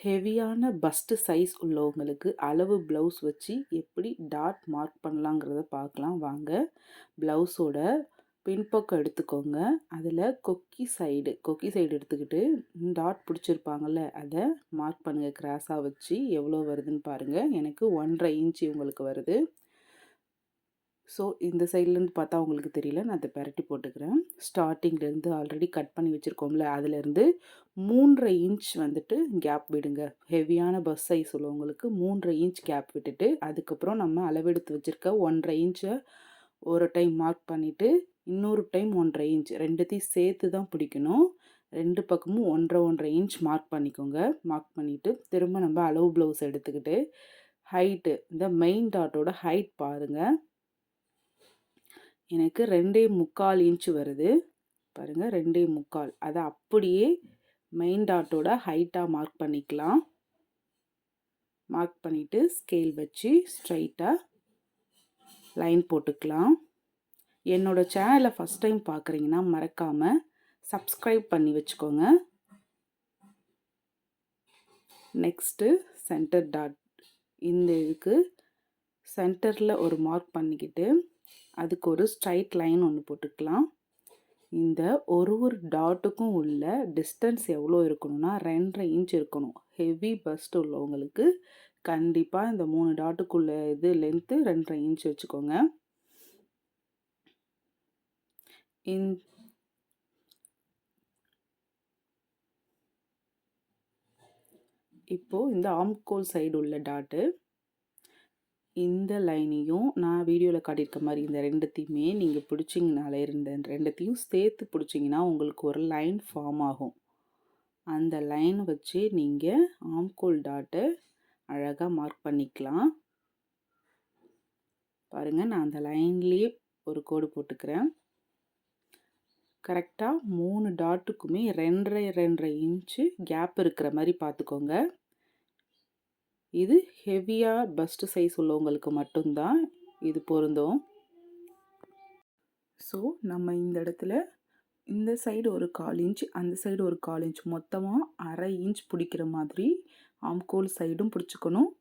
ஹெவியான first size உள்ளவங்களுக்கு அளவு ப்ளவுஸ் வச்சு எப்படி டாட் மார்க் பண்ணலாங்கிறத பார்க்கலாம் வாங்க. ப்ளவுஸோட பின்பக்கம் எடுத்துக்கோங்க. அதில் கொக்கி சைடு எடுத்துக்கிட்டு டாட் பிடிச்சிருப்பாங்கள்ல அதை மார்க் பண்ணுங்கள். கிராஸாக வச்சு எவ்வளோ வருதுன்னு பாருங்கள். எனக்கு 1.5 இன்ச் உங்களுக்கு வருது. ஸோ இந்த சைட்லேருந்து பார்த்தா உங்களுக்கு தெரியல, நான் அதை பெரட்டி போட்டுக்கிறேன். ஸ்டார்டிங்லேருந்து ஆல்ரெடி கட் பண்ணி வச்சுருக்கோம்ல, அதுலேருந்து 3.5 இன்ச் வந்துட்டு கேப் விடுங்க. ஹெவியான பஸ் சைஸ் உள்ளவங்களுக்கு 3.5 இன்ச் கேப் விட்டுட்டு, அதுக்கப்புறம் நம்ம அளவெடுத்து வச்சுருக்க 1.5 இன்ச்சை ஒரு டைம் மார்க் பண்ணிவிட்டு, இன்னொரு டைம் 1.5 இன்ச் ரெண்டுத்தையும் சேர்த்து தான் பிடிக்கணும். 2 பக்கமும் 1.5 இன்ச் மார்க் பண்ணிக்கோங்க. மார்க் பண்ணிவிட்டு திரும்ப நம்ம அளவு ப்ளவுஸ் எடுத்துக்கிட்டு ஹைட்டு, இந்த மெயின் டாட்டோட ஹைட் பாருங்கள். எனக்கு 2.25 இன்ச் வருது பாருங்கள். 2.25 அதை அப்படியே மெயின் டாட்டோட ஹைட்டாக மார்க் பண்ணிக்கலாம். மார்க் பண்ணிவிட்டு ஸ்கேல் வச்சு ஸ்ட்ரைட்டாக லைன் போட்டுக்கலாம். என்னோடய சேனலை ஃபஸ்ட் டைம் பார்க்குறீங்கன்னா மறக்காமல் சப்ஸ்கிரைப் பண்ணி வச்சுக்கோங்க. நெக்ஸ்ட்டு சென்டர் டாட், இந்த இதுக்கு சென்டரில் ஒரு மார்க் பண்ணிக்கிட்டு அதுக்கு ஒரு ஸ்ட்ரைட் லைன் ஒன்று போட்டுக்கலாம். இந்த ஒரு டாட்டுக்கும் உள்ள டிஸ்டன்ஸ் எவ்வளோ இருக்கணும்னா 2.5 இன்ச் இருக்கணும். ஹெவி பஸ்ட் உள்ளவங்களுக்கு கண்டிப்பாக இந்த 3 டாட்டுக்குள்ள இது லென்த்து 2.5 இன்ச் வச்சுக்கோங்க. இப்போது இந்த ஆம்கோல் சைடு உள்ள டாட்டு, இந்த லைனையும் நான் வீடியோவில் காட்டியிருக்க மாதிரி இந்த ரெண்டுத்தையுமே நீங்கள் பிடிச்சிங்கனாலே, ரெண்டுத்தையும் சேர்த்து பிடிச்சிங்கன்னா உங்களுக்கு ஒரு லைன் ஃபார்ம் ஆகும். அந்த லைன் வச்சு நீங்கள் ஆம்கோல் டாட்டை அழகாக மார்க் பண்ணிக்கலாம். பாருங்கள், நான் அந்த லைன்லேயே ஒரு கோடு போட்டுக்கிறேன். கரெக்டாக 3 டாட்டுக்குமே 2.5 இன்ச்சு கேப் இருக்கிற மாதிரி பார்த்துக்கோங்க. இது ஹெவியாக பஸ்ட் சைஸ் உள்ளவங்களுக்கு மட்டும்தான் இது பொருந்தும். ஸோ நம்ம இந்த இடத்துல இந்த சைடு ஒரு 1/4 இன்ச், அந்த சைடு ஒரு 1/4 இன்ச், மொத்தமாக 1/2 இன்ச் பிடிக்கிற மாதிரி ஆம்கோல் சைடும் பிடிச்சிக்கணும்,